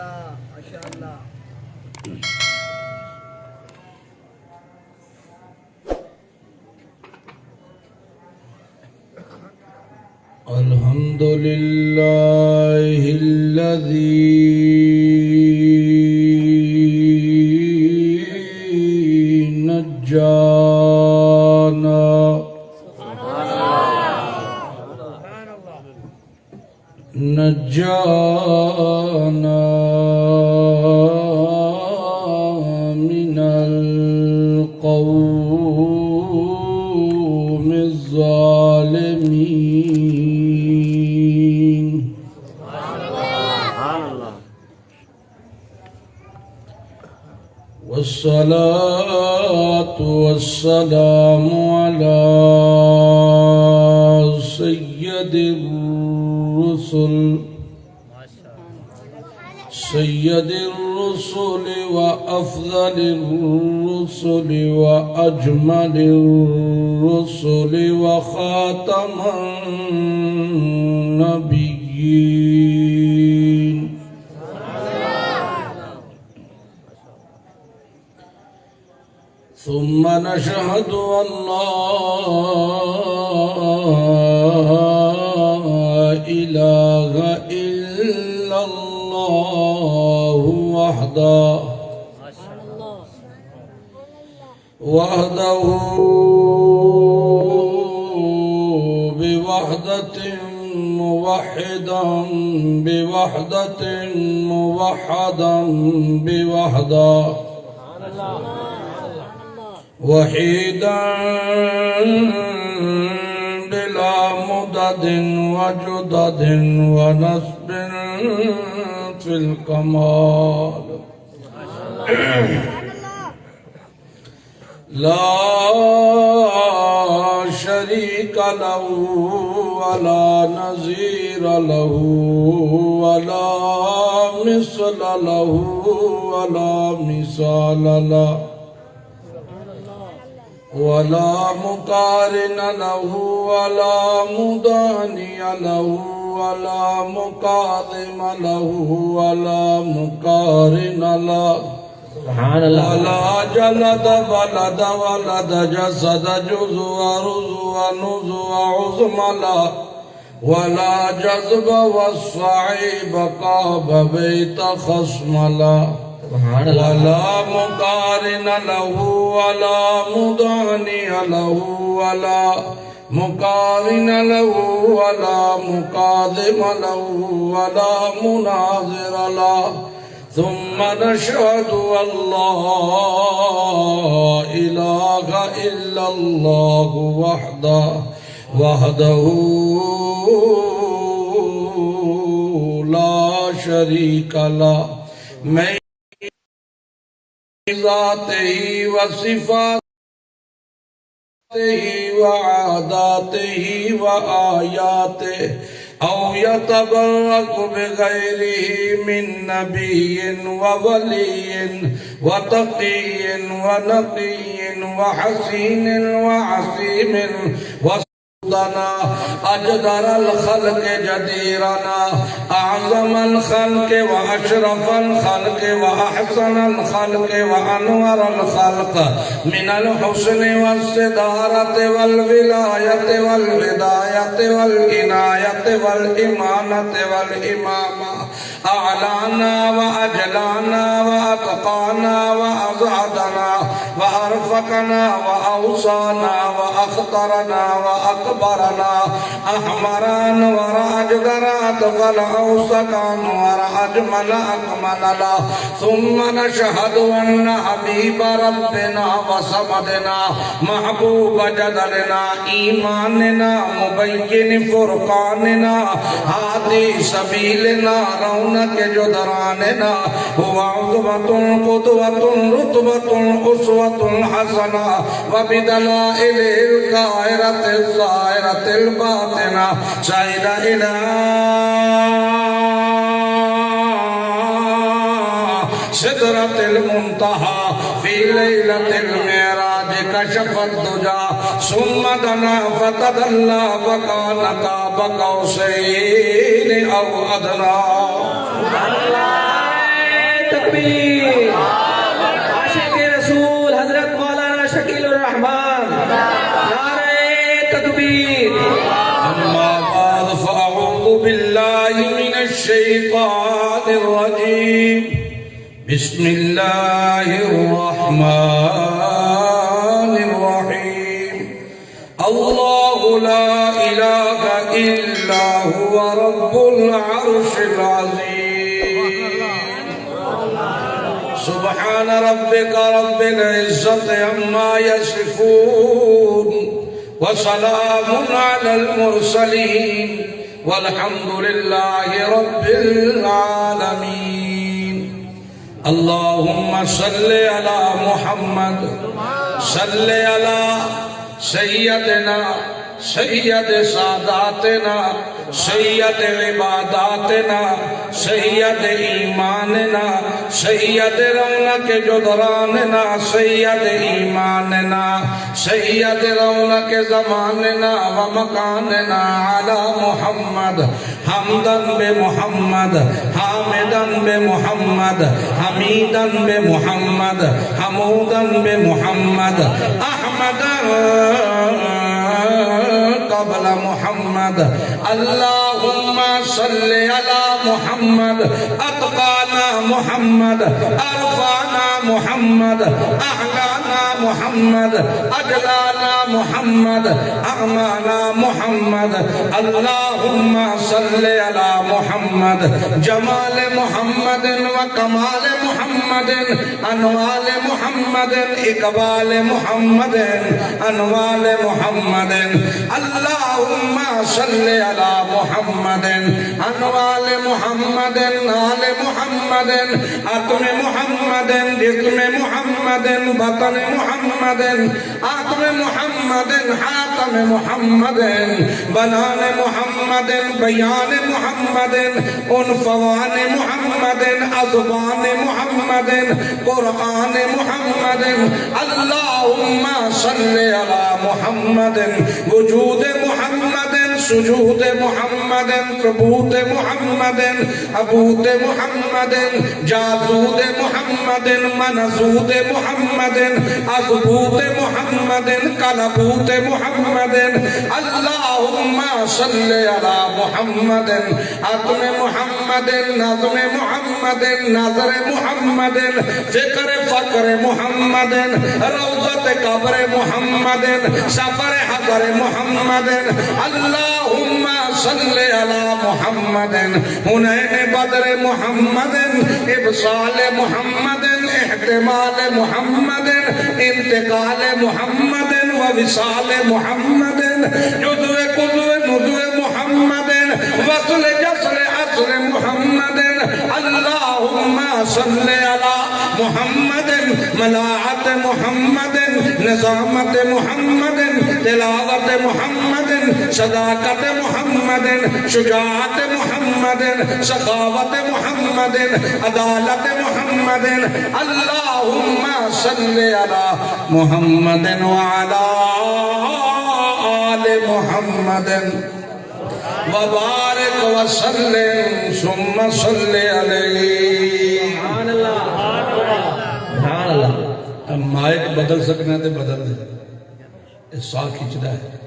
اللہ ماشاء اللہ الحمد لله الذي نجانا من القوم الظالمين والصلاة والسلام على سيد الرسل وأفضل الرسل وأجمل الرسل وخاتم النبيين ثم نشهد أن لا إله إلا الله وحده بوحدة موحدا بوحدة موحدا بوحدة وحيدا بلا مدد وجدد ونسب في الكمال لا شريك له ولا نظير له ولا مثل له ولا مثال له ولا مقارن له ولا مضاني له ولا مقاضم له ولا مقارن له سبحان الله ولا جلد بلد ولد جسد جزء رزء نزء عظم له ولا جذب والصعيب قاب بيت خصم له ولا مقارن له ولا مضاني له ولا مقارن له ولا مقاضم له ولا مناظر له ثم نشهد أن لا إله إلا الله وحده لا شريك له من ذاته وصفاته وعاداته وآياته أو يتبرك بغيره من نبي وولي وتقي ونقي وحسين وعصيم وصدنا أجدر الخلق جديرنا أعظم الخلق وأشرف الخلق وأحسن الخلق وأنور الخلق من الحسن والصدارة والولاية والهداية والعناية والإمانة والإمامة أعلانا وأجلانا وأتقانا وأزعدنا وأرفقنا وأوصانا وأخطرنا وأكبرنا أحمران ورأجدنا أطفل أوسطان ورأجمل أكملنا ثم نشهد أن حبيب ربنا وصمدنا محبوب جدلنا إيماننا مبين فرقاننا هادي سبيلنا رونق جدراننا هو عظمة قدوة رتبة أسوة حسنة وبدلائل الكائرة الظاهرة الباطنة شهد إلى سدرة المنتهى في ليلة المعراج كشف الدجى ثم دنا فتدلى فكان قاب قوسين أو أدنى تکبیر عاشق رسول حضرت مولانا شکیل الرحمان نعرہ تکبیر أما بعد فأعوذ بالله من الشيطان الرجيم بسم الله الرحمن الرحيم الله لا إله إلا هو رب العرش العظيم سبحان ربك رب العزة عما يصفون وسلام على المرسلين والحمد لله رب العالمين اللهم صل على محمد صل على سيدنا سید ساداتنا سید عباداتنا سید ایماننا سید رونق جدراننا سید ایماننا سید رونق زماننا ومکاننا علی محمد حمدن بمحمد حامدن بمحمد حمیدن بمحمد حمودن بمحمد احمدن قبل محمد اللهم صل على محمد اتقانا محمد ارفعنا محمد اعلانا محمد اجلانا محمد اعمانا محمد اللهم صل على محمد جمال محمد وكمال محمد انوال محمد اقبال محمد انوال محمد اللهم صل على محمد انوال محمد آل محمد اتم محمد جسم محمد بطن محمد آتم محمد حاتم محمد بنان محمد بیان محمد عنفوان محمد ازبان محمد قرآن محمد اللهم صل على محمد وجود محمد سجود محمد ثبوت محمد عبود محمد جازود محمد منزود محمد اثبوت محمد قلبوت محمد اللهم صل على محمد عظم محمد نظم محمد نظر محمد فکر فقر محمد روضت قبر محمد سفر حضر محمد اللهم صل على محمد حنین بدر محمد ابصال محمد احتمال محمد انتقال محمد ووصال محمد جزو قزو نزو محمد وصل جسر عصر محمد اللهم صل على محمد ملاعت محمد نظامت محمد تلاوت محمد صداقت محمد شجاعت محمد سخاوت محمد عدالت محمد اللهم صل على محمد وعلى آل محمد وبارك وسلم ثم صل عليه سبحان اللہ سبحان اللہ مائک بدل سکنا ہے بدل دے اس سا کھچنا ہے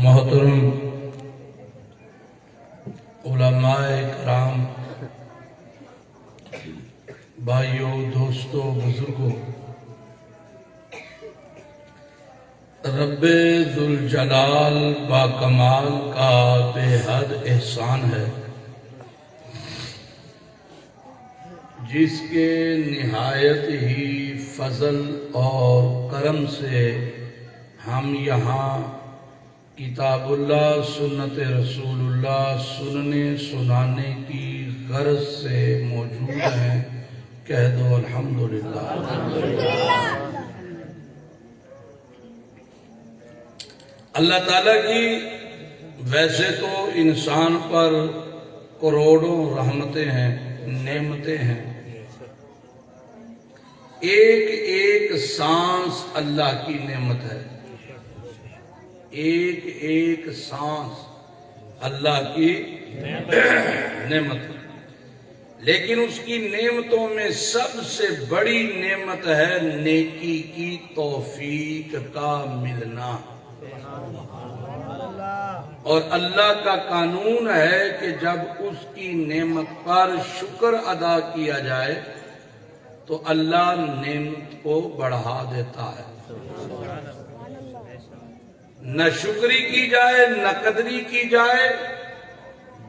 محترم علماء کرام بھائیوں دوستوں بزرگوں رب ذوالجلال با کمال کا بے حد احسان ہے جس کے نہایت ہی فضل اور کرم سے ہم یہاں کتاب اللہ سنت رسول اللہ سننے سنانے کی غرض سے موجود ہیں، کہہ دو الحمدللہ۔ اللہ تعالیٰ کی ویسے تو انسان پر کروڑوں رحمتیں ہیں، نعمتیں ہیں، ایک ایک سانس اللہ کی نعمت ہے، ایک ایک سانس اللہ کی نعمت ہے، لیکن اس کی نعمتوں میں سب سے بڑی نعمت ہے نیکی کی توفیق کا ملنا۔ اور اللہ کا قانون ہے کہ جب اس کی نعمت پر شکر ادا کیا جائے تو اللہ نعمت کو بڑھا دیتا ہے۔ نہ شکری کی جائے، نہ قدری کی جائے،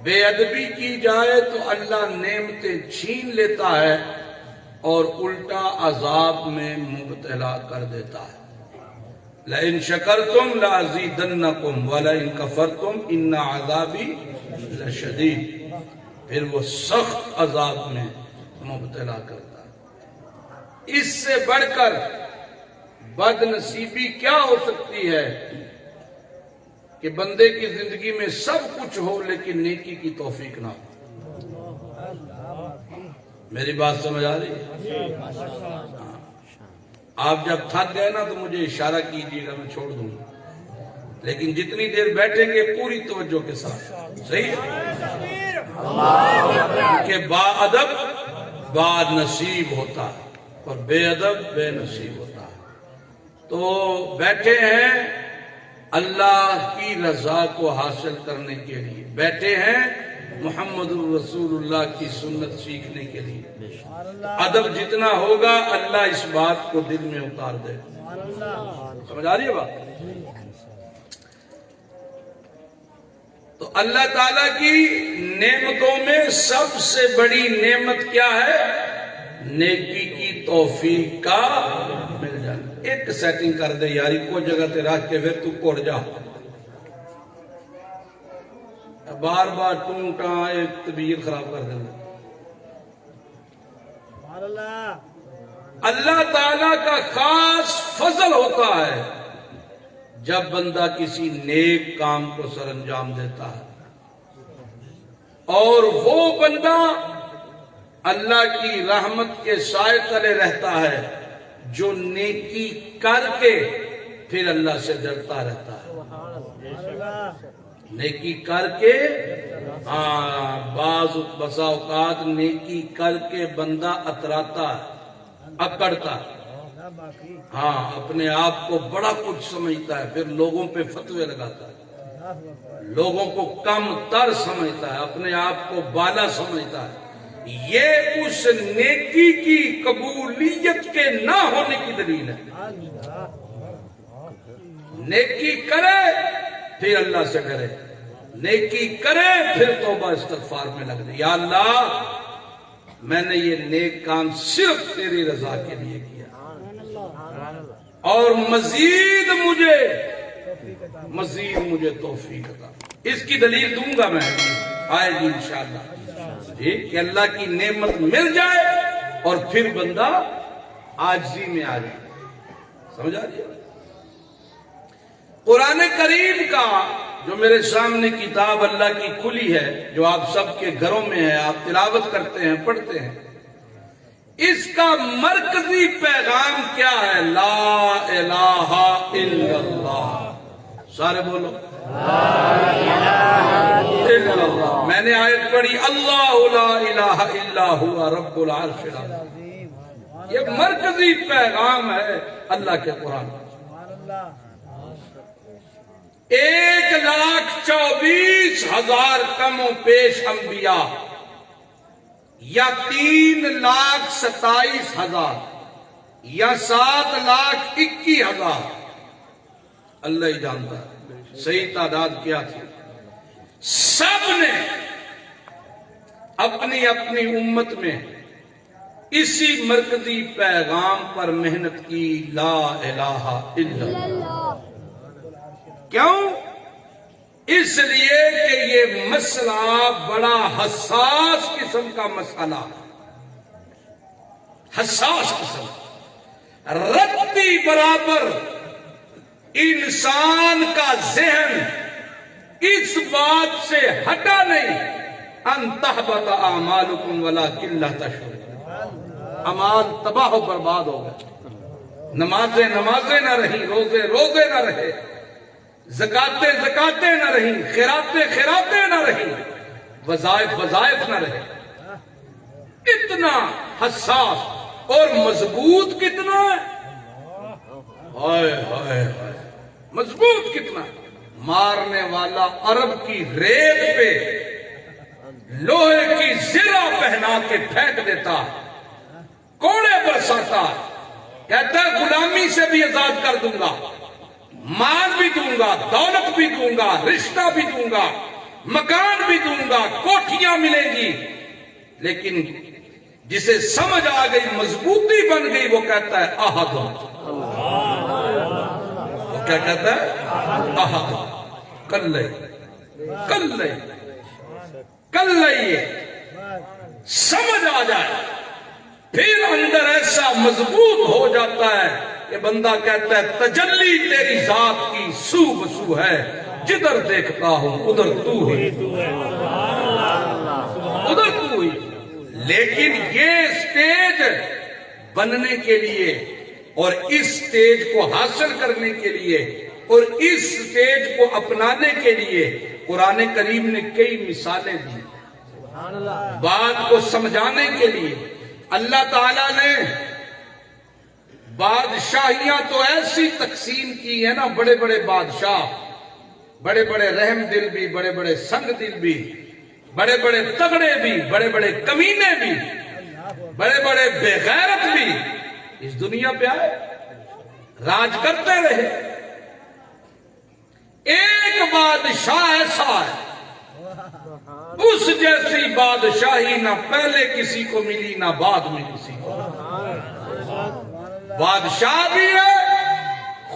بے ادبی کی جائے تو اللہ نعمتیں چھین لیتا ہے اور الٹا عذاب میں مبتلا کر دیتا ہے۔ لَإِن شَكَرْتُمْ لَأَزِيدَنَّكُمْ وَلَإِن كَفَرْتُمْ إِنَّ عَذَابِي لَشَدِيدٌ، پھر وہ سخت عذاب میں مبتلا کرتا ہے۔ اس سے بڑھ کر بد نصیبی کیا ہو سکتی ہے کہ بندے کی زندگی میں سب کچھ ہو لیکن نیکی کی توفیق نہ ہو۔ میری بات سمجھ آ رہی ہے؟ آپ جب تھک گئے نا تو مجھے اشارہ کیجیے گا، میں چھوڑ دوں گا، لیکن جتنی دیر بیٹھیں گے پوری توجہ کے ساتھ، صحیح ہے؟ کہ با ادب باد نصیب ہوتا ہے اور بے ادب بے نصیب ہوتا ہے۔ تو بیٹھے ہیں اللہ کی رضا کو حاصل کرنے کے لیے، بیٹھے ہیں محمد الرسول اللہ کی سنت سیکھنے کے لیے۔ ادب جتنا ہوگا اللہ اس بات کو دل میں اتار دے۔ سمجھ آ رہی ہے بات؟ تو اللہ تعالیٰ کی نعمتوں میں سب سے بڑی نعمت کیا ہے؟ نیکی کی توفیق کا مل جانا۔ ایک سیٹنگ کر دے یاری، کوئی جگہ تے رکھ کے پھر تو کوڑ جا، بار بار ٹونٹا ایک طبیعت خراب کر دیں۔ اللہ تعالیٰ کا خاص فضل ہوتا ہے جب بندہ کسی نیک کام کو سر انجام دیتا ہے اور وہ بندہ اللہ کی رحمت کے سائے تلے رہتا ہے جو نیکی کر کے پھر اللہ سے ڈرتا رہتا ہے۔ نیکی کر کے بسا اوقات نیکی کر کے بندہ اتراتا ہے، اکڑتا ہے، اپنے آپ کو بڑا کچھ سمجھتا ہے، پھر لوگوں پہ فتوے لگاتا ہے، لوگوں کو کم تر سمجھتا ہے، اپنے آپ کو بالا سمجھتا ہے۔ یہ اس نیکی کی قبولیت کے نہ ہونے کی دلیل ہے۔ نیکی کرے پھر اللہ سے ڈرے، نیکی کرے پھر توبہ استغفار میں لگ دے، یا اللہ میں نے یہ نیک کام صرف تیری رضا کے لیے کیا اور مزید مجھے توفیق عطا۔ اس کی دلیل دوں گا میں، آئے گی انشاءاللہ، کہ اللہ کی نعمت مل جائے اور پھر بندہ عاجزی میں آ جائے۔ سمجھ آ رہی ہے؟ قرآن کریم کا جو میرے سامنے کتاب اللہ کی کھلی ہے، جو آپ سب کے گھروں میں ہے، آپ تلاوت کرتے ہیں، پڑھتے ہیں، اس کا مرکزی پیغام کیا ہے؟ لا الہ الا اللہ۔ سارے بولو لا الہ الا اللہ۔ میں نے آیت پڑھی اللہ لا الہ الا ہوا رب العرش العظیم، یہ مرکزی پیغام ہے اللہ کے قرآن۔ 1,24,000 کم و پیش انبیاء یا 3,27,000 یا 7,21,000، اللہ ہی جانتا ہے صحیح تعداد کیا تھی۔ سب نے اپنی اپنی امت میں اسی مرکزی پیغام پر محنت کی، لا الہ الا اللہ۔ کیوں؟ اس لیے کہ یہ مسئلہ بڑا حساس قسم کا مسئلہ، حساس قسم، رتی برابر انسان کا ذہن اس بات سے ہٹا نہیں، ان تحبط اعمالکم ولکن لا تشعرون، اعمال تباہ و برباد ہو گئے، نمازیں نہ رہیں، روزے نہ رہے، زکاتیں نہ رہیں، خیراتیں نہ رہیں، وظائف نہ رہے۔ اتنا حساس اور مضبوط کتنا ہے، ہائے ہائے ہائے، مضبوط کتنا، مارنے والا عرب کی ریت پہ لوہے کی زرہ پہنا کے پھینک دیتا، کوڑے برساتا، کہتا ہے غلامی سے بھی آزاد کر دوں گا، مال بھی دوں گا، دولت بھی دوں گا، رشتہ بھی دوں گا، مکان بھی دوں گا، کوٹھیاں ملیں گی، لیکن جسے سمجھ آ گئی، مضبوطی بن گئی، وہ کہتا ہے احد، وہ کیا کہتا ہے احد، کل یہ سمجھ آ جائے، پھر اندر ایسا مضبوط ہو جاتا ہے کہ بندہ کہتا ہے تجلی تیری ذات کی سو بسو ہے، جدھر دیکھتا ہوں ادھر تو ہی، ادھر تو ہی۔ لیکن یہ سٹیج بننے کے لیے اور اس سٹیج کو حاصل کرنے کے لیے اور اس سٹیج کو اپنانے کے لیے قرآن کریم نے کئی مثالیں دی، بات کو سمجھانے کے لیے۔ اللہ تعالیٰ نے بادشاہیاں تو ایسی تقسیم کی ہے نا، بڑے بڑے بادشاہ، بڑے بڑے رحم دل بھی، بڑے بڑے سنگ دل بھی، بڑے بڑے تگڑے بھی، بڑے بڑے کمینے بھی، بڑے بڑے بے غیرت بھی اس دنیا پہ آئے، راج کرتے رہے۔ ایک بادشاہ ایسا ہے، اس جیسی بادشاہی نہ پہلے کسی کو ملی نہ بعد میں کسی کو۔ بادشاہ بھی ہے،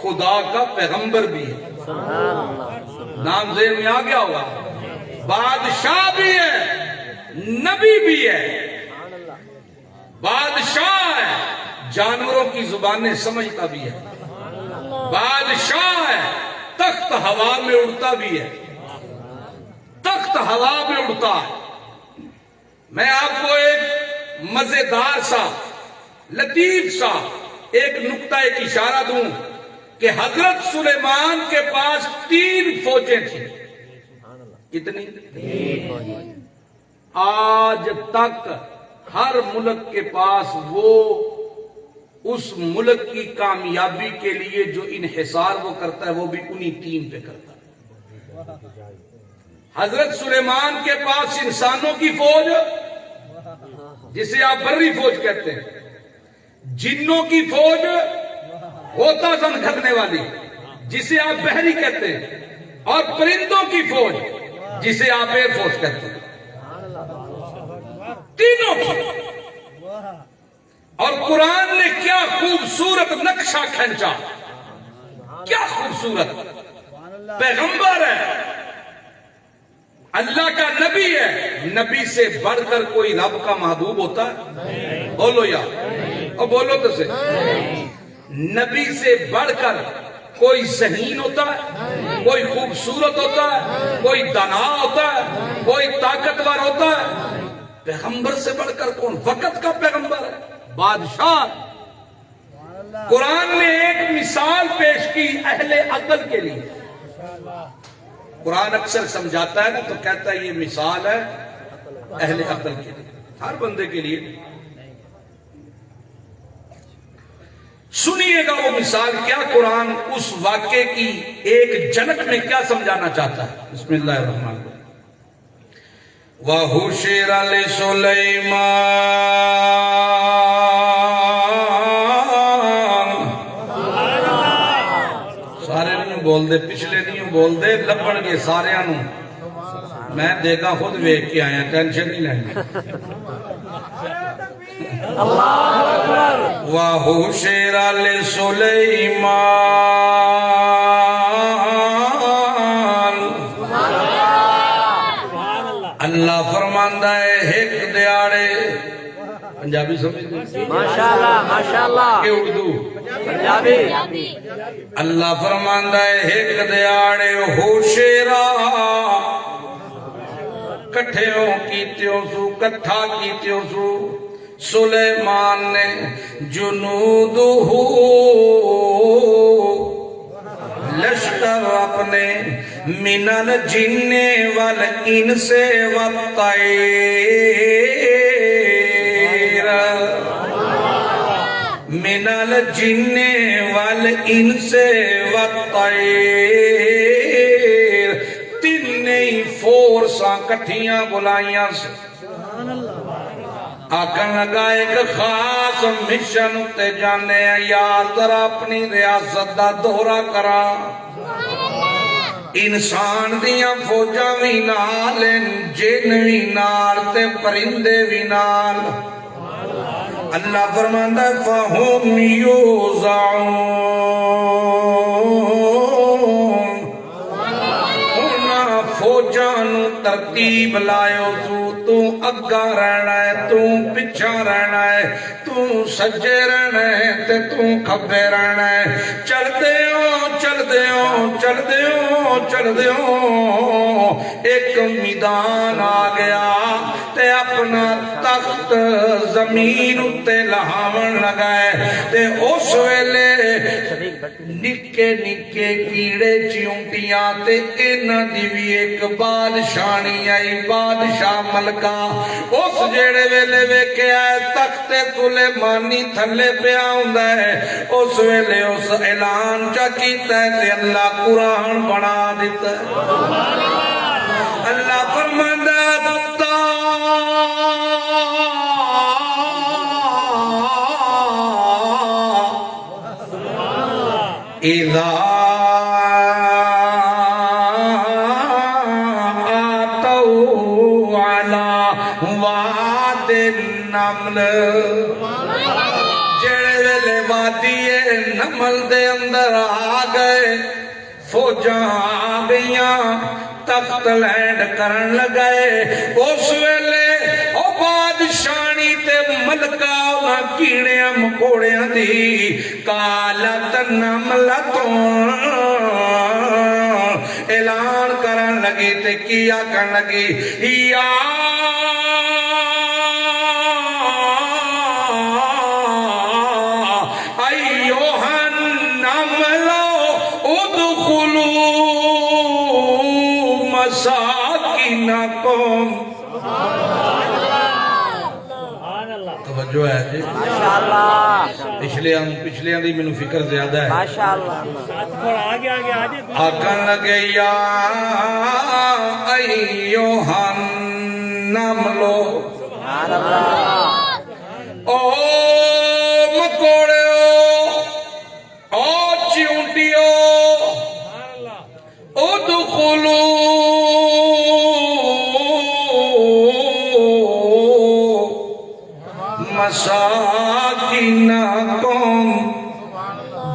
خدا کا پیغمبر بھی ہے، نام ذہن میں آ گیا ہوگا، بادشاہ بھی ہے، نبی بھی ہے، بادشاہ ہے، جانوروں کی زبانیں سمجھتا بھی ہے، بادشاہ ہے، تخت ہوا میں اڑتا بھی ہے، تخت ہوا میں اڑتا ہے۔ میں آپ کو ایک مزیدار سا، لطیف سا ایک نقطہ، ایک اشارہ دوں کہ حضرت سلیمان کے پاس 3 فوجیں تھیں۔ کتنی؟ آج تک ہر ملک کے پاس وہ اس ملک کی کامیابی کے لیے جو انحصار وہ کرتا ہے وہ بھی انہی 3 پہ کرتا ہے۔ حضرت سلیمان کے پاس انسانوں کی فوج، جسے آپ بری فوج کہتے ہیں، جنوں کی فوج، غوطہ زن کرنے والی جسے آپ بحری کہتے ہیں، اور پرندوں کی فوج جسے آپ ایئر فورس کہتے ہیں، تینوں کی۔ اور قرآن نے کیا خوبصورت نقشہ کھینچا، کیا خوبصورت، پیغمبر ہے، اللہ کا نبی ہے، نبی سے بڑھ کر کوئی رب کا محبوب ہوتا ہے؟ بولو یا، اور بولو تو سے، نبی سے بڑھ کر کوئی ذہین ہوتا ہے، کوئی خوبصورت ہوتا ہے، کوئی دانا ہوتا ہے، کوئی طاقتور ہوتا ہے؟ پیغمبر سے بڑھ کر کون؟ وقت کا پیغمبر ہے، بادشاہ۔ قرآن نے ایک مثال پیش کی اہل عقل کے لیے۔ قرآن اکثر سمجھاتا ہے نا تو کہتا ہے یہ مثال ہے اہل عقل کے لیے، ہر بندے کے لیے۔ سنیے گا وہ مثال، کیا قرآن اس واقعے کی ایک جھلک میں کیا سمجھانا چاہتا ہے۔ بسم اللہ الرحمن الرحیم۔ وَحُشِرَ لِسُلَيْمَانَ، سارے نہیں بول دے، پچھلے نہیں بول دے، لبن گے سارے انہوں، میں دیکھا خود ویک کے آیا، ٹینشن نہیں لیں۔ وَحُشِرَ لِسُلَيْمَانَ اللہ فرماندا ہے ایک دیاڑے پنجابی سمجھ ماشاءاللہ کہ اردو پنجابی اللہ فرماندا ہے ایک دیاڑے ہوشیرا کٹھیوں کیتیوں سو کٹھا کیتیوں سو سلیمان نے جنودہ لشکر اپنے من الجن والانس والطیر من الجن والانس والطیر تینیں فورساں کٹھیاں بلائیاں سے آکن لگا ایک خاص مشن تے جانے یا ذرا اپنی ریاست دا دورہ کرا انسان دیاں فوجاں بھی نال جن بھی نال تے پرندے بھی نال اللہ فرماندا ہے فَهُمْ يُوزَعُونَ انہاں فوجاں نو ترتیب لائیو تو اگا رہنا ہے تو پچھا رہنا ہے تو سجے رہنا ہے تے تو کھبے رہنا ہے چل دیو ایک میدان آ گیا تے اپنا تخت زمین تے لہاون لگائے تے اس ویلے نکے نکے کیڑے چیونٹیاں تے انہاں دی وی ایک بادشاہی آئی بادشاہ ملکہ اس جیڑے ویلے ویکھے آئے تخت سلیمانی تھلے پیا ہوندا ہے اس ویلے اس اعلان چا کیتا ہے تے اللہ قرآن بنا دیتا ہے اللہ فرماندا اذا آتوا علی واد النمل جڑے ویلے وادی نمل دے اندر آ گئے فوجاں آ گئیاں تخت لینڈ کرن لگائے اس ویلے او بادشاہی تے ملکہ انہاں کیڑیاں مکوڑیاں دی قالت نملتوں اعلان کرن لگی تے کیا کرن لگی یا مساکینکم توجہ ہے جی پچھلیاں دی منو فکر زیادہ ہے آکن لگے یا ایوہ النملو او مکوڑے او چیونٹیو ادخلوا مساکینکم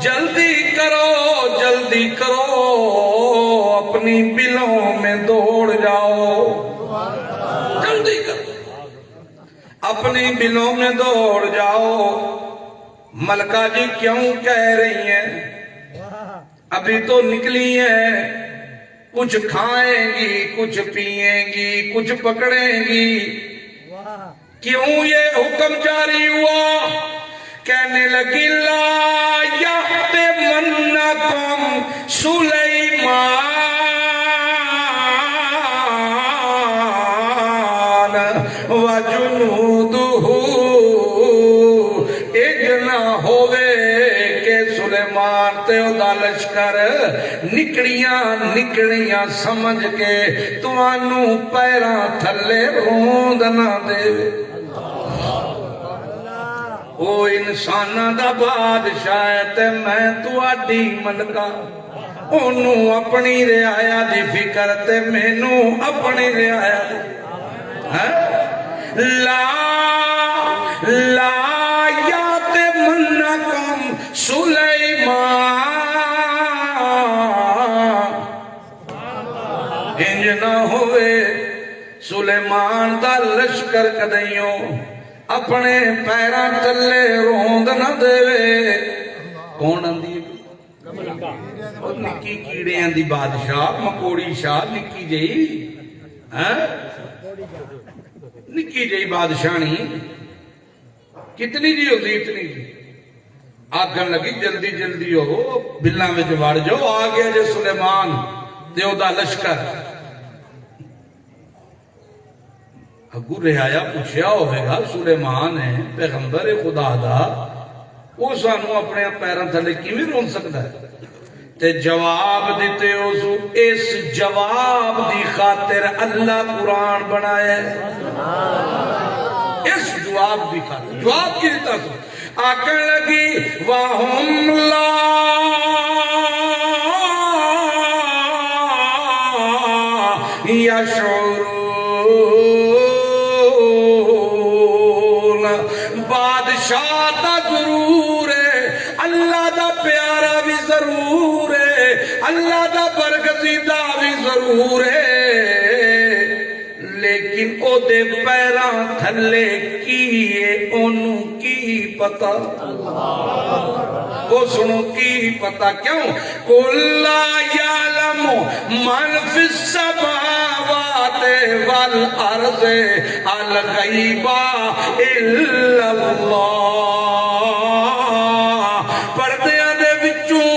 جلدی کرو اپنی بلوں میں دوڑ جاؤ جلدی کرو اپنی بلوں میں دوڑ جاؤ ملکہ جی کیوں کہہ رہی ہیں ابھی تو نکلی ہیں کچھ کھائیں گی کچھ پیئیں گی کچھ پکڑیں گی کیوں یہ حکم جاری ہوا کہنے لگی لا یحتمنکم سلیمان وجنودہ اجنا ہوئے کہ سلیمان تے دا لشکر نکڑیاں سمجھ کے توانوں پیراں تھلے روند نہ دے او انساناں دا بادشاہ تے میں تواڈی ملکہ انہوں اپنی رعایا دی فکر تے مینوں اپنی رعایا دی لا یاتمنکم سلیمان انج نہ ہوئے سلیمان دا لشکر کدیوں اپنے پیراں تھلے روند نہ دے کون آندی اور نکی کیڑے آندی بادشاہ مکوڑی شاہ نکی جئی نکی جئی بادشاہ نہیں کتنی جی ہوتی اتنی جی آگن لگی جلدی جلدی ہو بلّاں وچ وڑ جاؤ آ گیا جے سلیمان تے او دا لشکر اگو رہایا پوچھیا ہوئے گا سلیمان ہے پیغمبر خدا دا وہ سانو اپنے پیراں تھلے کیویں رون سکتا ہے تے جواب دیتے ہو سو اس جواب دی خاطر اللہ قرآن بنایا ہے اس جواب دی خاطر جواب کی دیتا سو آکن لگی وَهُمْ لَا يَشْعُرُونَ بادشاہ تا ضرور ہے اللہ دا پیارا بھی ضرور ہے اللہ دا برگزیدہ بھی ضرور ہے لیکن او دے پیراں تھلے کیے انہوں کی پتا وہ سنو کی پتا کیوں قُلْ لَا يَعْلَمُ مَنْ فِي السَّمَاوَاتِ وَالْأَرْضِ الْغَيْبَ إِلَّا اللَّهُ پردیاں دے وچوں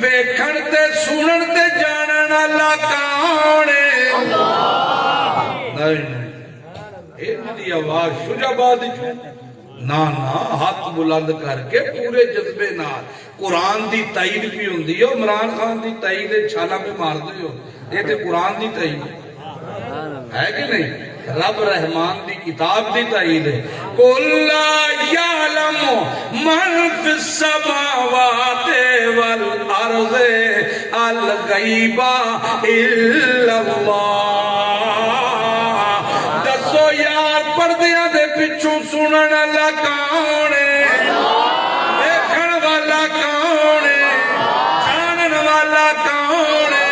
ویکھن تے سنن تے جانن اللہ کون ہے نہیں ایک آواز شجاباد نا ہاتھ بلند کر کے پورے جذبے نال قرآن دی تائید بھی ہوندی ہے عمران خان دی تائید چھالا پہ مار دے ہو یہ تے قرآن دی تائید ہے کہ نہیں رب رحمان دی کتاب دی تائید ہے قُلْ لَا يَعْلَمُ مَنْ فِي السَّمَاوَاتِ وَالْأَرْضِ الْغَيْبَ إِلَّا اللَّهُ دسو یار پردیاں دے پچھوں سنن اللہ کون ہے دیکھن والا کون ہے جانن والا کون ہے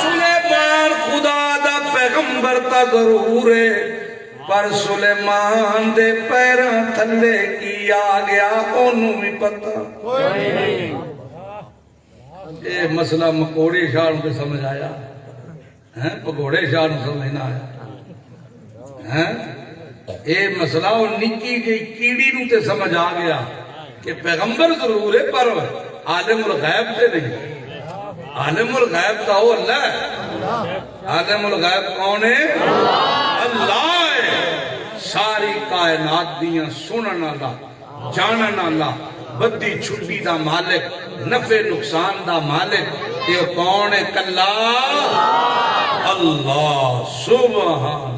سلیمان خدا دا پیغمبر تا ضرور ہے پر سلیمان دے پیراں تھلے کی آ گیا انہوں بھی پتہ یہ مسئلہ مکوڑی شاہ پہ سمجھ آیا پکوڑے شاہ سمجھ نہ آیا اے مسئلہ وہ نکی جی کیڑی نو تے سمجھ آ گیا کہ پیغمبر ضرور ہے پر عالم الغیب تے نہیں عالم الغیب تا ہو اللہ ہے عالم الغیب کون ہے اللہ ہے ساری کائنات دیاں سنن اللہ جانن اللہ بدی چھٹی دا مالک نفع نقصان دا مالک یہ کون ہے کلا اللہ سبحان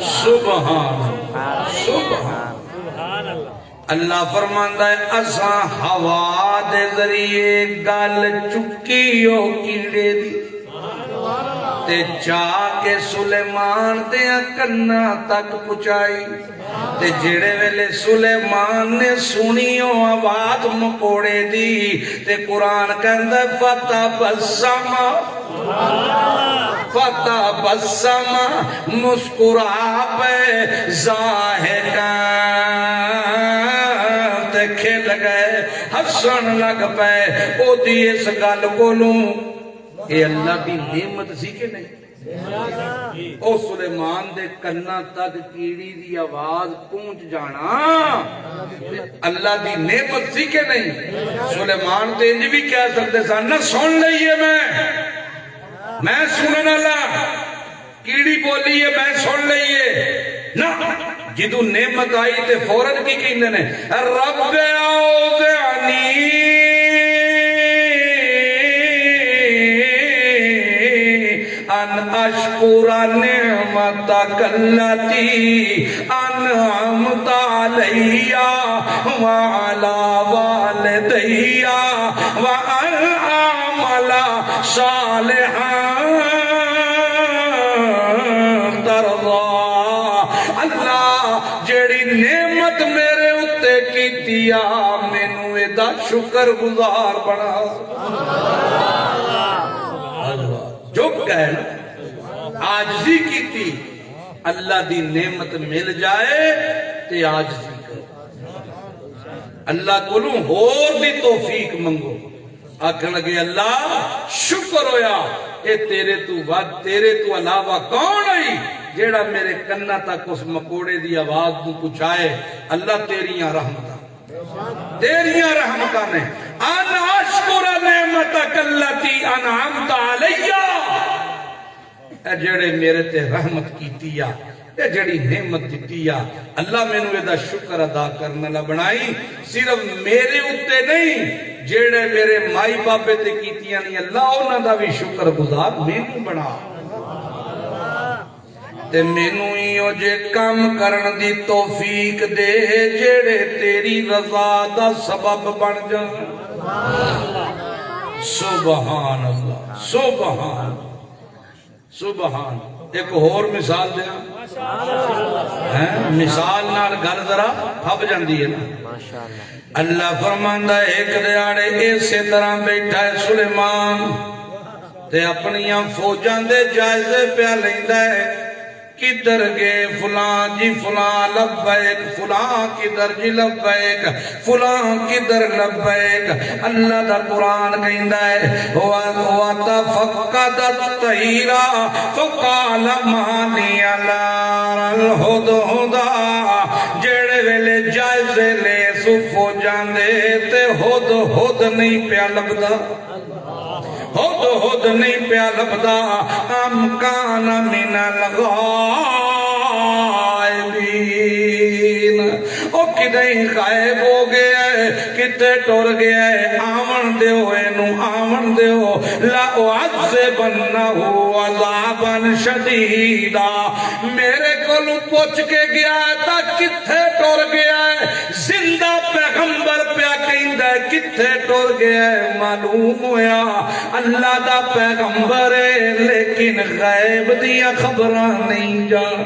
سبحان سبحان اللہ فرماندہ ہے اساں ہوا دے ذریعے گل چکی ہو کیڑے دی تے جا کے سلیمان دے کنا تک پہنچائی تے جڑے ویلے سلیمان نے سنی ہو آواز مکوڑے دی تے قرآن کہندہ فتبسم مسکرا پہ ضاحکاں تے کھل گئے ہسن لگ پے او دی اس گل کولوں اے اللہ دی نعمت سی کہ نہیں او سلیمان دے کنا تک کیڑی دی آواز پہنچ جانا اللہ دی نعمت سی کہ نہیں سلیمان تے انج بھی کہہ سکتے سن نہ سن لئیے میں سنن اللہ کیڑی بولی ہے میں سن لئیے نہ جدو نعمت آئی تے فوراً کی کہندے نے رب اوزعنی ان اشکر نعمتک التی انعمت علی وعلی والدی وان اعمل صالحا اللہ جیڑی نعمت میرے اتے کیتیا مینوں ادا شکر گزار بنا جو کہنا آجزی کیتی اللہ دی نعمت مل جائے تے عاجزی کرو، اللہ کولوں ہور دی توفیق منگو، آکھن لگے اللہ شکر ہویا اے تیرے تو ود تیرے تو علاوہ کون ہے جیڑا میرے کنہ تک اس مکوڑے دی آواز تو پہنچائے، اللہ تیریاں رحمتاں نے ان اشکر نعمتک التی انعمت علیہ، اے جڑے میرے تے رحمت کیتی یا اے جڑی نعمت دیتی یا اللہ میں نوے دا شکر ادا کرنے لا بنائی، صرف میرے اتے نہیں جڑے میرے مائی بابے تے کیتیاں نہیں، اللہ انہاں دا بھی شکر گزار مینوں بنا تے مینوں ہی او جے کام کرن دی توفیق دے جڑے تیری رضا دا سبب بن جان۔ سبحان اللہ سبحان سبحان۔ ایک اور مثال دیا، مثال نال گل ذرا پھب جاندی ہے نا۔ اللہ فرماندا ہے ایک دیاڑے اسی طرح بیٹھا ہے سلیمان تے اپنیاں فوجاں دے جائزے پیا لیندا ہے، کدھر گئے فلاں جی فلاں لبیک، فلاں کدھر جی لبیک، فلاں کدھر لبیک۔ اللہ دا قرآن کہندا ہے وَتَفَقَّدَ الطَّيْرَ فَقَالَ مَا لِيَ لَا أَرَى الْهُدْهُدَ، جڑے ویلے جائزے لے سو فوجاں دے تے ہد نہیں پیا لبدا، ہد نہیں پیا لبدا، ام کان من الغائبین، او کدیں غائب ہو گیا ہے، کتے ٹر گیا ہے، آمن دیو اینو آمن دیو، لا اعذبنہ عذابا شدیدا، میرے کولوں پوچھ کے گیا ہے تا کتے ٹر گیا ہے، زندہ پیغمبر پیا کہندا ہے کتے ٹر گیا ہے، معلوم ہویا اللہ دا پیغمبر ہے لیکن غیب دیا خبراں نہیں جان۔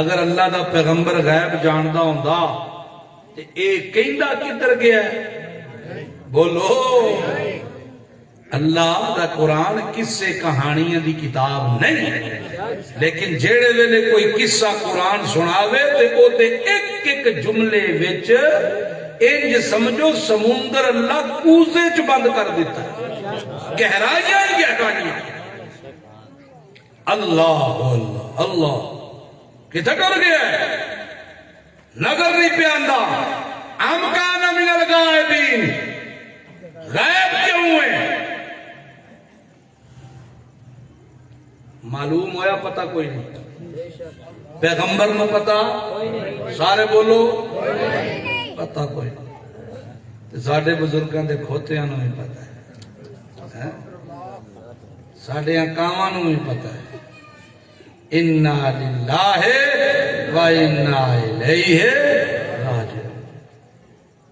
اگر اللہ دا پیغمبر غیب جاندا ہوندا تے اے کہندا کدھر گیا ہے؟ بولو، اللہ دا قرآن قصے کہانیاں دی کتاب نہیں، لیکن جیڑے ویلے کوئی قصہ قرآن سناوے تے او تے ایک ایک جملے وچ انج سمجھو سمندر اللہ کوزے چ بند کر دیتا ہے، گہرائیاں ہی گہرائیاں۔ اللہ اللہ اللہ کتھے ٹر گیا ہے، نظر نہیں پہ آندا، ام کان من الغائبین، غائب کیوں ہوئے؟ معلوم ہویا پتہ کوئی نہیں، پیغمبر میں پتہ سارے بولو پتہ کوئی نہیں، ساڑھے بزرگاں دے کھوتیاں نو ہی پتہ ہے، ساڑھے کاماں نو ہی پتہ ہے، اِنَّا لِلَّهِ وَإِنَّا إِلَيْهِ راجعون۔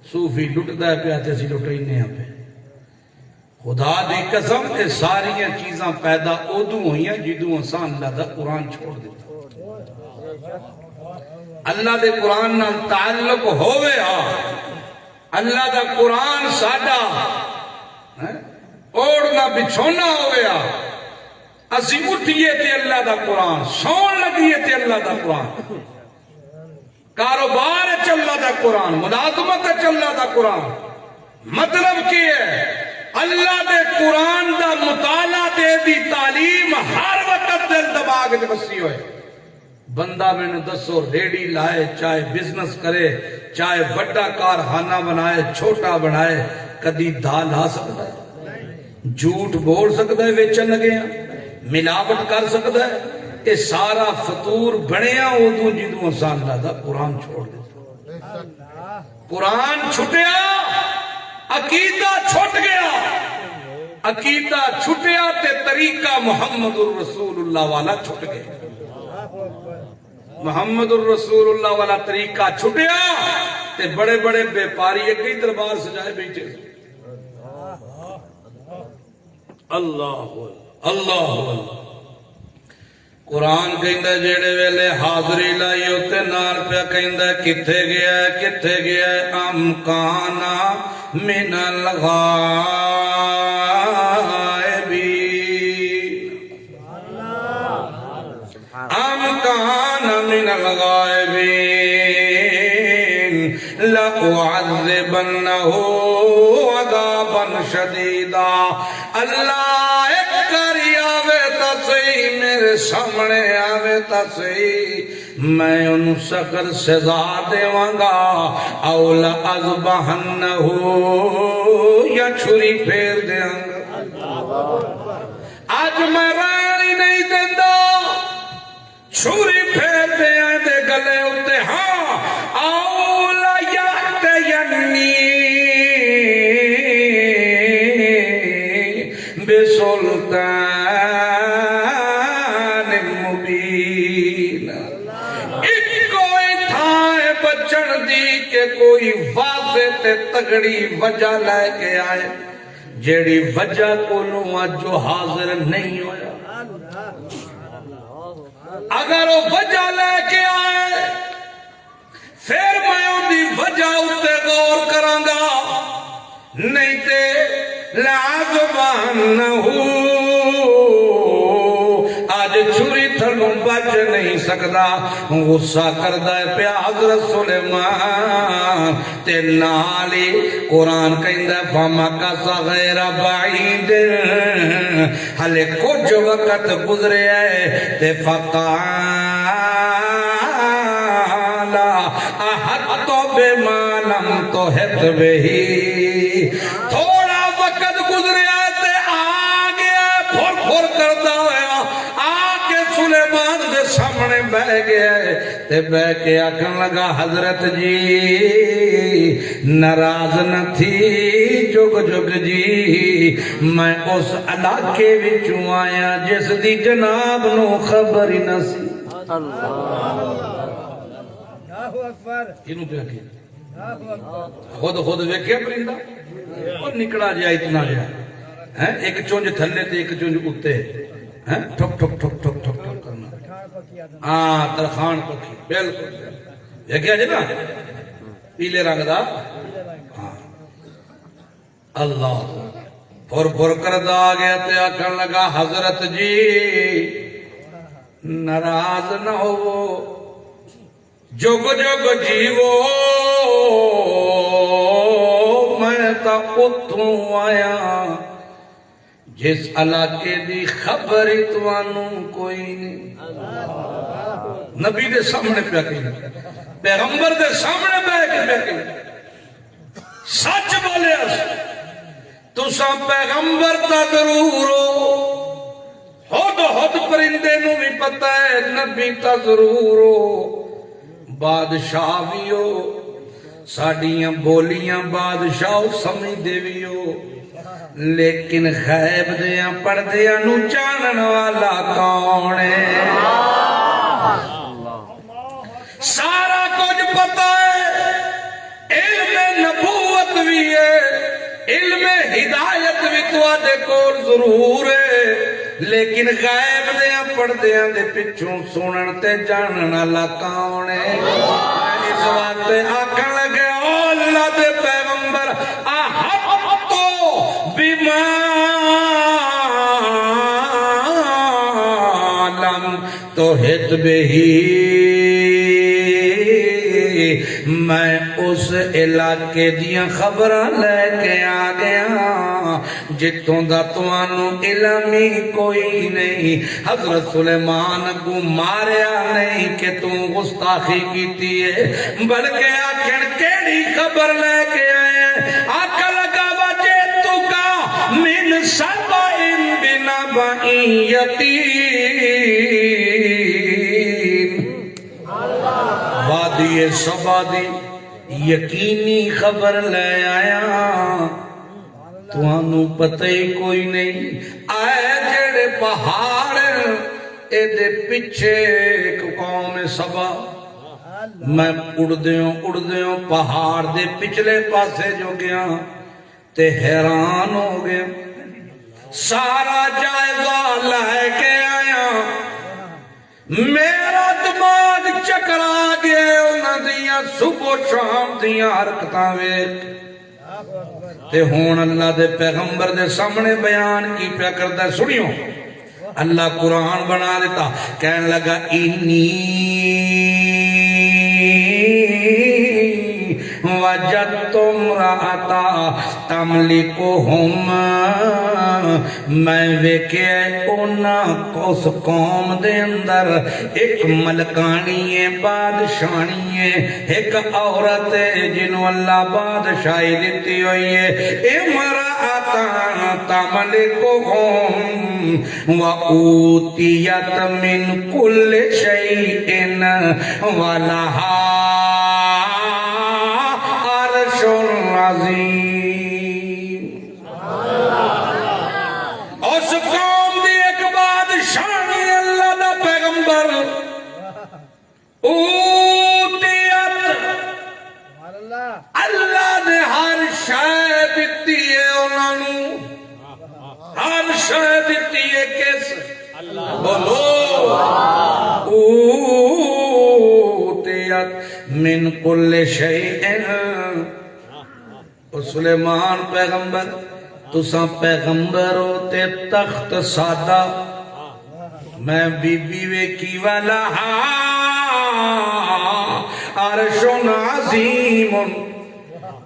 صوفی لٹدا ہے پیا تے اسی لٹینے ہاں پہ، خدا دی قسم اے ساریاں چیزاں پیدا ادوں ہوئیاں جدوں اساں اللہ دا قرآن چھوڑ دیتا، اللہ دے قرآن نال تعلق ہوئے اللہ دا قرآن ساڈا اوڑنا بچھونا ہوئے اسی اٹھئے تے اللہ دا قرآن، سون لگئے تے اللہ دا قرآن، کاروبار اچ اللہ دا قرآن، ملازمت اچ اللہ دا قرآن۔ مطلب کی ہے اللہ دے قرآن دا مطالعہ دے دی تعلیم ہر وقت دل دماغ دے بسی ہوئے۔ بندہ میں نے دسو ریڈی لائے، چاہے بزنس کرے، چاہے بڑا کارخانہ بنائے، چھوٹا بنائے، کدی دال آ سکتا ہے، جھوٹ بول سکتا ہے ویچن لگے ہیں، ملاوٹ کر سکتا ہے، یہ سارا فطور بنیا ادو جدوں اساں اللہ دا قرآن چھوڑ دیتا، قرآن چھٹیا عقیدہ چھٹ گیا، عقیدہ چھٹیا تے طریقہ محمد الرسول اللہ والا چھٹ گیا، محمد الرسول اللہ والا طریقہ چھٹیا تے بڑے بڑے بیپاری ایک ہی دربار سجائے بیٹھے، اللہ اللہ قرآن کہندا جیڑے ویلے حاضری لائی اوتے نال پیا کہندا کتھے گیا ہے کتھے گیا ہے، ام کانا من الغائبین، الغائبین لأعذبنہ عذابا شدیدا. اللہ ایک کری آوے تا صحیح میرے سامنے آوے تا صحیح میں انہوں سخر سزا دے وانگا او لأذبحنہ یا چھری پھیر دے آنگا. آج میں رانی نہیں دیندہ چھری پھیر دے آئے دے گلے ہوتے ہاں اولا یاتے ینی بے سلطان مبین. ایک کوئی تھائے بچن دی کہ کوئی واضح تے تگڑی وجہ لے کے آئے جیڑی وجہ کو لوں جو حاضر نہیں ہویا. اگر وہ وجہ لے کے آئے پھر میں اندھی وجہ اتے غور کرانگا نہیں تے لعذبانہو آج چھری تھڑوں بچ نہیں سکتا. غصہ کردہ پہ حضرت سلیمان تے نالی قرآن کہندہ فَمَكَثَ غَيْرَ بَعِيدٍ ہلے کچھ وقت گزرے ہے تے فَقَالَ أَحَطْتُ بِمَا لَمْ تُحِطْ بِهِ. تھوڑا وقت گزرے ہے تے آگیا پھر پھر کردہ ہویا آگے سلیمان دے سامنے بہ گیا تے بہ کے آکھن لگا حضرت جی ناراض نہ تھی جگ جگ جی میں اس علاقے وچوں آیا جس دی جناب نو خبر ہی نہ سی. کنوں پہ آکھے خود ویکھے پرندہ اور نکڑا جائے اتنا جائے ایک چونج تھلے تے ایک چونج اتے ٹھک ٹھک ٹھک ٹھک ٹھک ٹھک کرنا ترخان پکھی بالکل ویکھیا جی نا پیلے رنگ دا اللہ پھر پھر کردہ آ گیا تے آکھن لگا حضرت جی ناراض نہ ہو جگ جگ جیو میں تا اتھوں آیا جس علاقے دی خبر اتوانوں کوئی نہیں. نبی دے سامنے پہ کہیں پیغمبر دے سامنے پہ کہیں سچ بولے تو سا پیغمبر تا ضرور ہو خود پرندے نو بھی پتہ ہے نبی تا ضرور ہو بادشاہ بھی ہو ساڑیاں بولیاں بادشاہ سمجھ دے بھی ہو لیکن غیب دیاں پردیاں نو جانن والا کون ہے. سارا کچھ پتہ ہے علم نبوت بھی ہے علم ہدایت بھی تو آدھے کول ضرور ہے لیکن غیب دیاں پردیاں دے پچھوں سنن تے جانن والا کون ہے. اس وقت آکھن لگے او اللہ دے پیغمبر احطو بما لم تحط بہ میں اس علاقے دیاں خبراں لے کے آ گیا جتوں دا توانوں علمی کوئی نہیں. حضرت سلیمان کو ماریا نہیں کہ تم گستاخی کیتی ہے بلکہ آکھن کیڑی خبر لے کے آئے آقا لگا وجہ تو کا من سبائن بنبائن یقین وادی سبا دی یقینی خبر لے آیا توانوں پتہ ہی کوئی نہیں. آئے جڑے پہاڑ اے دے پچھے ایک قوم سبا میں اڑ دیوں پہاڑ دے پچھلے پاسے جو گیا تے حیران ہو گیا سارا جائزہ لے کے آیا میرا دماغ چکرا گیا انہاں دیاں صبح شام دیاں حرکتاں ویکھ تے ہون اللہ دے پیغمبر دے سامنے بیان کی پیا کردا سنیو اللہ قرآن بنا دیتا کہنے لگا انی وجدت امرأتا تملکہم میں ویکھے انہاں اس قوم دے اندر ایک ملکانی ہے بادشاہی ہے ایک عورت ہے جنہوں اللہ بادشاہی دیتی ہوئی ہے امرأتا تملکہم وَأُوتِيَتْ مِنْ كُلِّ شَيْءٍ وَلَهَا عَرْشٌ عَظِيمٌ اس قوم دی ایک بادشاہی اللہ دا پیغمبر اوتیت اللہ نے ہر شے دتی ہے انہاں نوں ہر شے دتی ہے کس بولو اوتیت من کل شیء سلیمان پیغمبر تساں پیغمبر ہو تے تخت سادہ میں بی بی ویکھی والا عرش عظیم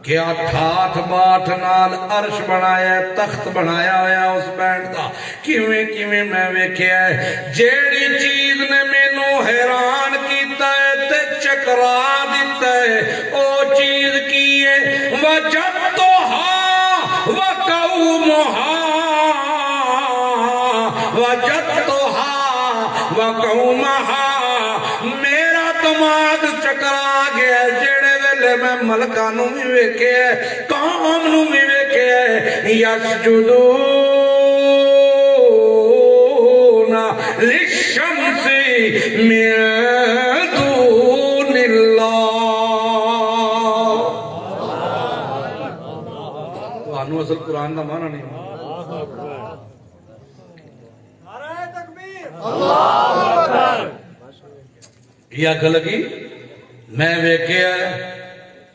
کیا ٹھاٹ باٹھ نال عرش بنایا ہے تخت بنایا ہویا اس بینڈ دا کیویں میں ویکھیا ہے جیڑی چیز نے مینوں حیران کیتا ہے تے چکرا دیتا ہے او چیز کی ہے وجدتھا وقومھا وقومھا میرا دماغ چکرا گیا جیڑے ویلے میں ملکاں نوں وی ویکھیا قوم نوں وی ویکھیا یسجدون للشمس من دون اللہ تانوں اصل قرآن دا معنی نہیں یا گلگی میں ویکھیا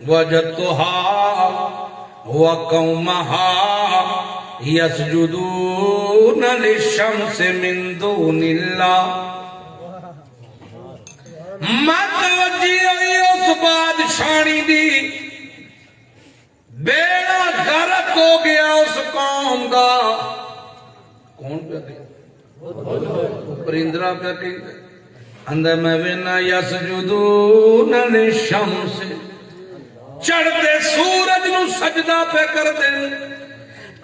وجدتھا وقومھا یسجدون للشمس من دون اللہ متوجہ ہوئی اس بادشاہی دی بیڑا غرق ہو گیا اس قوم دا کون پہ گیا پرندرہ پہ کہیں اندر میں وینا یسجدون للشمس چڑھتے سورج نو سجدہ پہ کر دیں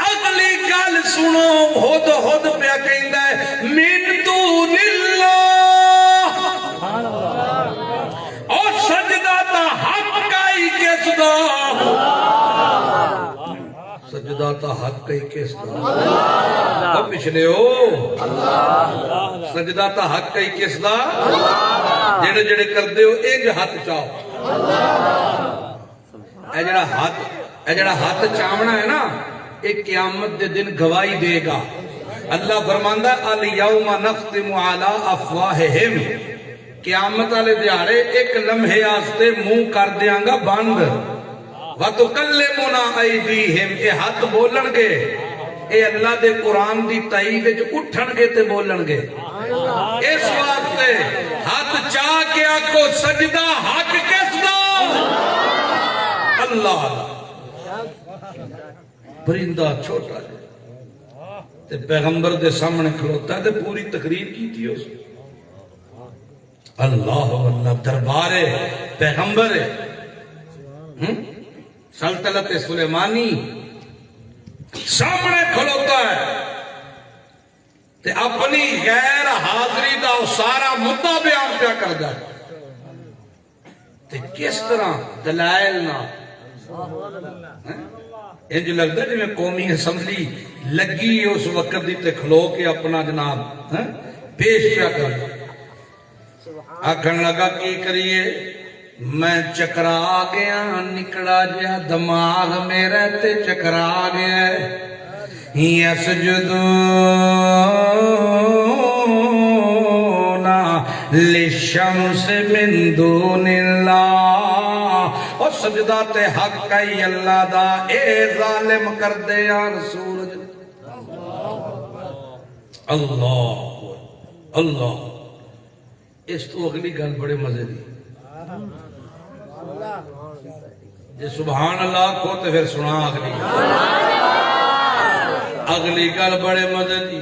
اگلی گل سنو ہد ہد پہ کہندا ہے من دون اللہ اور سجدہ تا حق کائی کس دا سجدہ تا حق کئی کس دا تو پچھلے ہو سجدہ تا حق کئی کس دا جڑے جڑے کر دے ہو انج ہاتھ چاہو اے جڑا ہاتھ چاونا ہے نا ایک قیامت دے دن گواہی دے گا اللہ فرماندا الیوم نختم علی افواہہم قیامت والے دیہاڑے ایک لمحے واسطے منہ کر دیاں گا بند وَتُكَلِّمُنَا أَيْدِيهِمْ اے ہاتھ بولن گے اے اللہ دے قرآن دی تائید جو اٹھن گے تے بولن گے اس وقت ہاتھ چاہ کے آکو سجدہ حق کس دا اللہ پرندہ چھوٹا ہے تے پیغمبر دے سامنے کھلوتا ہے تے پوری تقریر کی تھی اس اللہ دربار پیغمبر ہے سلطنت سلیمانی سامنے کھلوتا ہے تے اپنی غیر حاضری دا سارا مدعا بیان پیا کردا ہے تے کس طرح دلائل نہ انج لگتا ہے جی قومی اسمبلی لگی اس وقت دی تے کھلو کے اپنا جناب پیش کیا کر آکھن لگا کی کریے میں چکرا گیا نکڑا جا دماغ میرے تے چکرا گیا یسجدون للشمس من دون اللہ اور سجدہ تے حق کئی اللہ دا اے ظالم کر دے یار سورج اللہ اللہ اس تو اگلی گل بڑے مزے دی جی سبحان اللہ کو تو پھر سنا اگلی گل بڑے مزے دی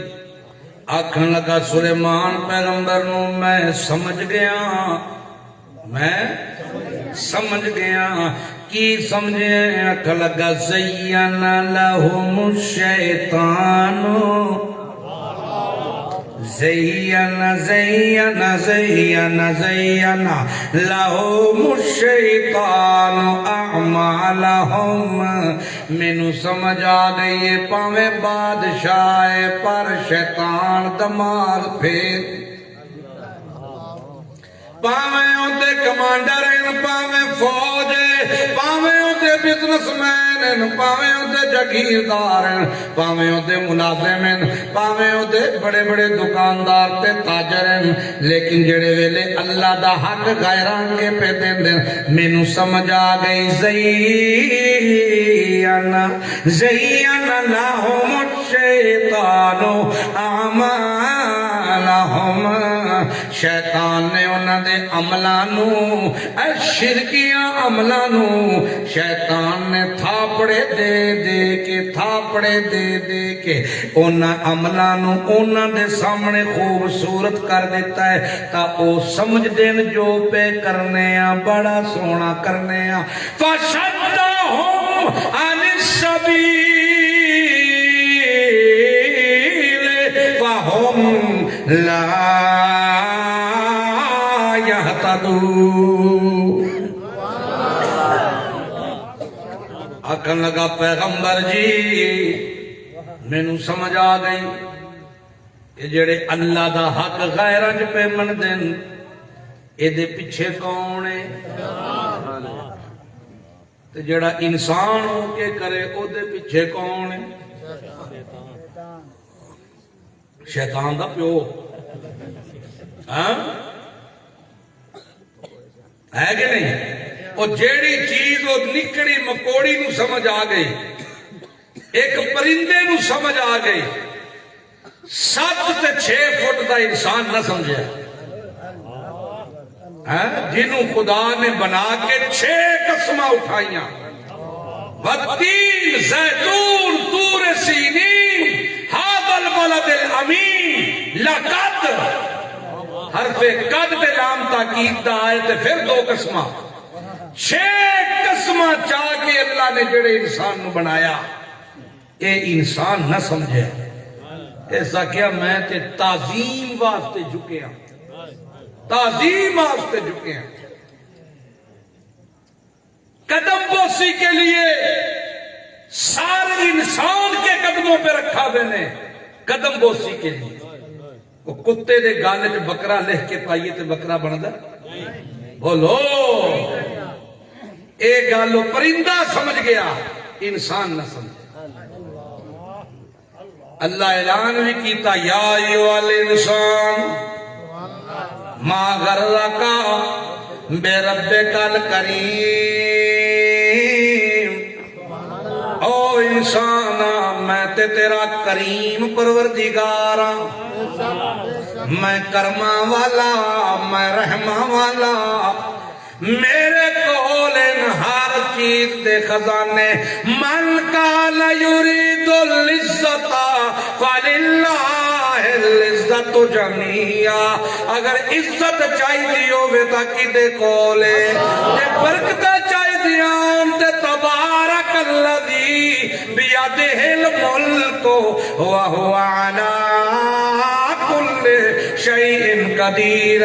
آکھن لگا سلیمان پیغمبر نو میں سمجھ گیا کی سمجھے آکھ لگا زین لہم الشیطان زین لہم الشیطان اعمالہم مینوں سمجھ آ گئی پاویں بادشاہ پر شیطان دماغ پھیر پاویں اودے کمانڈر ہیں پاویں فوج ہے پاویں اودے بزنس مین ہیں پاویں اودے جاگیردار ہیں پاویں اودے ملازم ہیں پاویں اودے بڑے بڑے دکاندار تے تاجر ہیں لیکن جڑے ویلے اللہ دا حق غیراں کے پہ دیندے مینوں سمجھ آ گئی زین لہم الشیطان اعمالہم شیطان نے انہاں دے عملانو شرکیاں عملانو شیطان نے تھاپڑے دے کے انہاں عملانو انہاں دے سامنے خوبصورت کر دیتا ہے تا او سمجھ دین جو پہ کرنے بڑا سونا کرنے فَشَدَّهُمْ عَنِ السَّبِيلِ فَهُمْ لَا آکھن لگا پیغمبر جی مینوں سمجھ آ گئی کہ جڑے اللہ دا حق غیراں پہ من دین اے دے پیچھے کون ہے تے جڑا انسان ہو کے کرے او دے پیچھے کون ہے شیطان دا پیو ہاں ہے کہ نہیں وہ جیڑی چیز وہ نکڑی مکوڑی نو سمجھ آ گئی ایک پرندے نو سمجھ آ گئی 7 تے 6 فٹ دا انسان نہ سمجھے جنہوں خدا نے بنا کے 6 قسمہ اٹھائیاں والتین زیتون طور سینین ھذا البلد الامین لقد حرف قد پہ لام تاکید دا آئے تے پھر 2 قسمہ 6 قسمہ چاہ کے اللہ نے جڑے انسان نو بنایا اے انسان نہ سمجھے ایسا کیا میں تے تعظیم واسطے جھکے ہیں تعظیم واسطے جھکے ہیں قدم بوسی کے لیے سارے انسان کے قدموں پہ رکھا میں نے قدم بوسی کے لیے وہ کتے دے گانے جو بکرا لکھ کے پائیے تے بکرا بندا بولو اے گالو پرندہ سمجھ گیا انسان نہ سمجھے اللہ اعلان بھی کیتا یا ایھا الانسان ما غرک بربک الکریم او انسان میں تے تیرا کریم پروردگار میں کرما والا میں رحمہ والا میرے کولن ہر چیز دے خزانے من کان یرید العزت فللہ العزت جمیعا اگر عزت چاہی دیو بے تاکی دے کولے تے برکتہ چاہی دیان تے تبارک اللذی بیادہ الملک وہو علا کل شیئن قدیر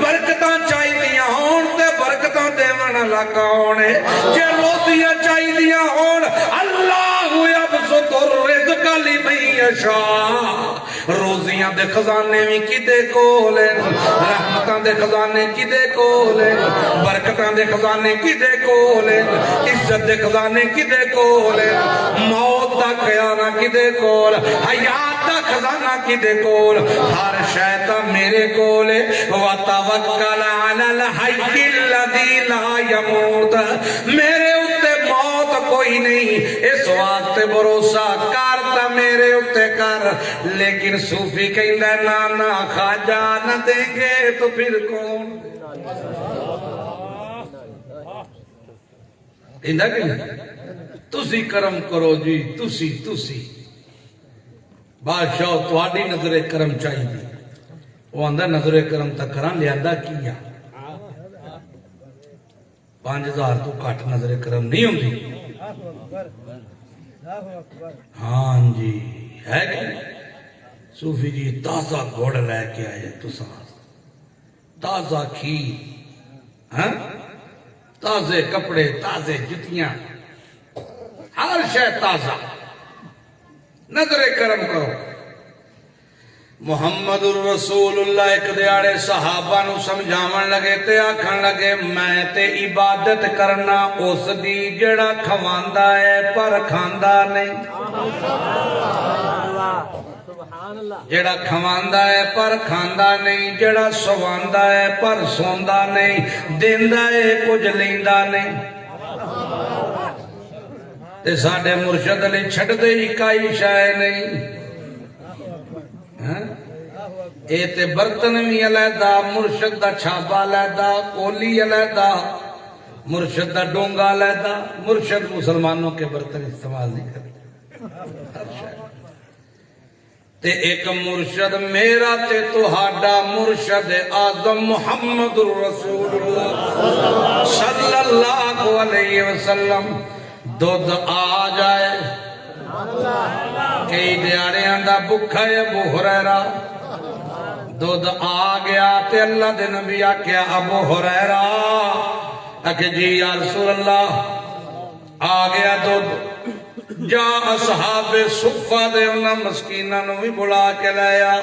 برکتہ چاہی دیان تے برکتاں دے من لکاؤنے جے روزیاں چاہی دیا ہون اللہ یبسط الرزق لمن یشاء روزیاں دے خزانے میں کدے کولے رحمتاں دے خزانے کدے کولے برکتاں دے خزانے کدے کولے عزت دے خزانے کدے کولے موت دا خزانہ کدے کول حیات دا خزانہ کدے کول ہر شیطہ میرے کولے وَتَوَكَّلَ عَلَى الْحَيِّ الَّذِي لَا يَمُوتَ میرے اُتے موت کوئی نہیں اس واسطے بھروسہ کرتا میرے اُتے کر لیکن صوفی کہندہ نانا خواجہ نہ دیں گے تو پھر کون کہندا کہ نہیں تسی کرم کرو جی تسی بادشاہ تہاڈی نظر کرم چاہیے وہ آندا نظر کرم تا کراں لیاندا کیا 5000 تو گھٹ نظر کرم نہیں ہوندی ہاں جی ہے کہ صوفی جی تازہ گڑ لے کے آئے تساں تازہ کھیر ہاں تازے کپڑے تازے جتیاں ہر شے تازہ نظر کرم کرو محمد الرسول اللہ ایک دیاڑے صحابہ نو سمجھاون لگے تے آکھن لگے میں تے عبادت کرنا اس دی جڑا کھواندا ہے پر کھاندا نہیں جڑا کھواندا ہے پر کھاندا نہیں جڑا سواندا ہے پر سوندا نہیں دیندا ہے کچھ لیندا نہیں تے ساڈے مرشد علی چھڈ دے اکائی شے نہیں اے تے برتن بھی علیحدہ مرشد دا چھاپا علیحدہ کولی علیحدہ مرشد دا ڈونگا علیحدہ مرشد مسلمانوں کے برتن استعمال نہیں کرتے تے ایک مرشد میرا تے تہاڈا مرشد اعظم محمد الرسول اللہ صلی اللہ علیہ وسلم دودھ آ جائے کئی دیاریاں دا بکھا ہے ابو ہریرہ دودھ آ گیا تے اللہ دے نبی آکھیا ابو ہریرہ کہ جی یا رسول اللہ آ گیا دودھ جا اصحاب صفہ دے انہاں مسکینہ نو بھی بلا کے لایا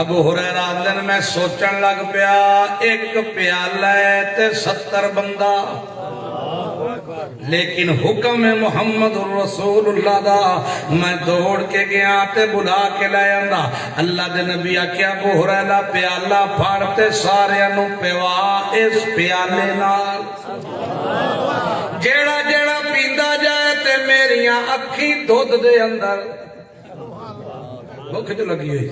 ابو ہریرہ دن میں سوچن لگ پیا ایک پیالہ ہے تے 70 بندہ لیکن حکم محمد الرسول اللہ دا میں دوڑ کے گیا تے بلا کے لے آندا اللہ دے نبی آکھیا ابو ہریرہ پیالہ پھاڑ تے سارے نو پیوا اس پیالے نال جیڑا جیڑا پیندا جائے تے میریاں اکھی دودھ دے اندر بھوک جو لگی ہوئی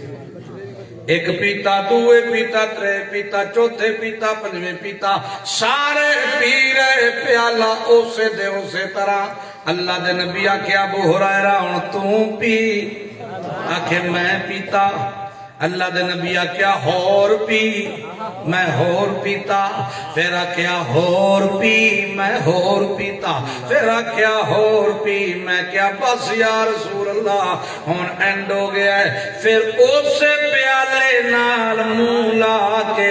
ایک پیتا دوے پیتا ترے پیتا چوتھے پیتا پنجویں پیتا سارے پی رہے پیالہ اسے دے اسے طرح اللہ دے نبی آکھیا ابو ہریرہ ہن تو پی آکھے میں پیتا اللہ دے نبی آکھیا ہور پی میں ہور پیتا پھر آکھیا ہور پی میں ہور پیتا پھر آکھیا ہور پی میں کیا بس یا رسول اللہ ہن اینڈ ہو گیا ہے پھر اسے پیالے نال منہ لا کے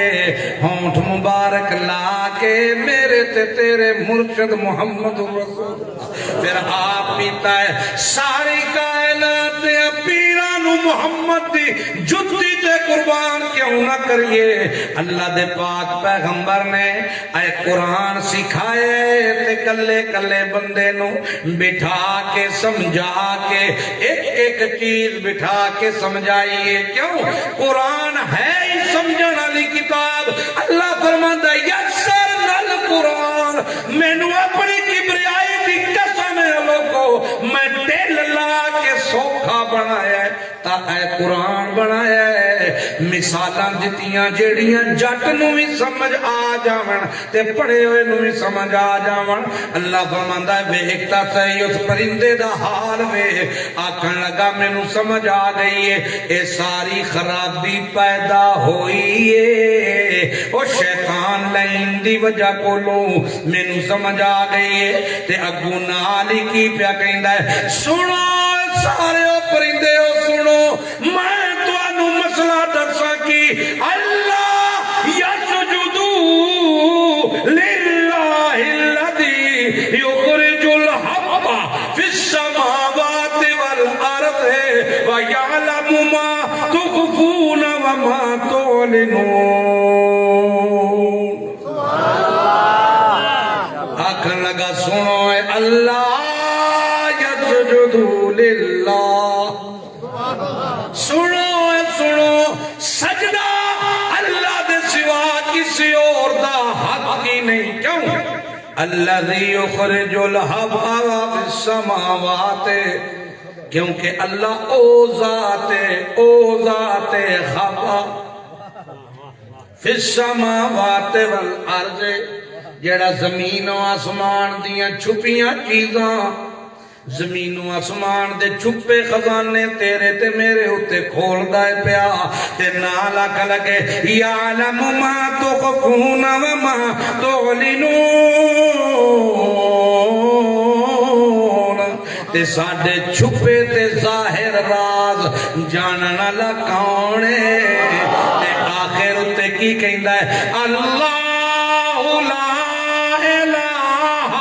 ہونٹ مبارک لا کے میرے تے تیرے مرشد محمد رسول اللہ پھر آپ پیتا ہے ساری کائنات پیرانو محمد دی جتی تے قربان کیوں نہ کریے اللہ دے پاک پیغمبر نے اے قرآن سکھائے تے کلے کلے بندے نو بٹھا کے سمجھا کے ایک ایک چیز بٹھا کے سمجھائیے کیوں قرآن ہے ہی سمجھن والی کتاب اللہ فرماندا ہے یسرنا القرآن مینوں اپنی کبریائی دی قسم ہے لوگو میں دل لا کے سوکھا بنایا ہے تا اے قرآن بنایا ہے مثالاں دتیاں جیڑیاں جٹ نو بھی سمجھ آ جاون تے پڑھے ہوئے نو بھی سمجھ آ جاون اللہ فرماندا ہے ویکھتا سی اس پرندے دا حال وے آکھن لگا مینوں سمجھ آ گئی ہے اے ساری خرابی پیدا ہوئی ہے او شیطان لین دی وجہ کولوں مینوں سمجھ آ گئی ہے تے اگوں نال ہی کی پیا کہندا ہے سنو سارے او پرندے او سنو میں تانوں مسئلہ دساں کی اللہ یسجدو للہ الذی یخرج الحب فی السماوات والارض ویعلم ما تخفون وما تعلنون آکھن لگا سنو اے اللہ یسجدو للہ سنو سجدہ اللہ دے سوا کسی اور دا حق ہی نہیں کیوں الذی یخرج الحبا فی السماوات کیونکہ اللہ او ذات خبا فی السماوات والارض جڑا زمین و آسمان دیاں چھپیاں چیزاں زمین و آسمان دے چھپے خزانے تیرے تے میرے ہوتے کھول دائے پیا تے نالا کلگے یعلم ما تخفون وما تعلنون تے ساڈے چھپے تے ظاہر راز جانن والا کون ہے تے آخر ہوتے کی کہندا ہے اللہ لا الہ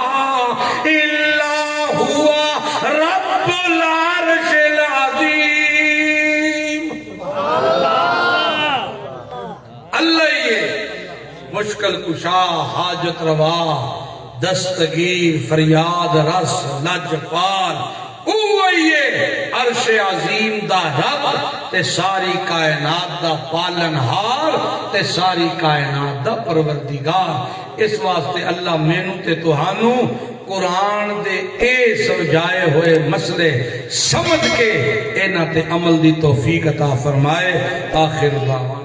الا ہوا رب العرش العظیم اللہ یہ مشکل کشا حاجت روا دستگیر فریاد رس لج پال اوہیے عرش عظیم دا رب تے ساری کائنات دا پالن ہار تے ساری کائنات دا پروردگار اس واسطے اللہ مینوں تے تہانوں قرآن دے اے سمجھائے ہوئے مسئلے سمجھ کے انہاں تے عمل دی توفیق عطا فرمائے آخر دعوانا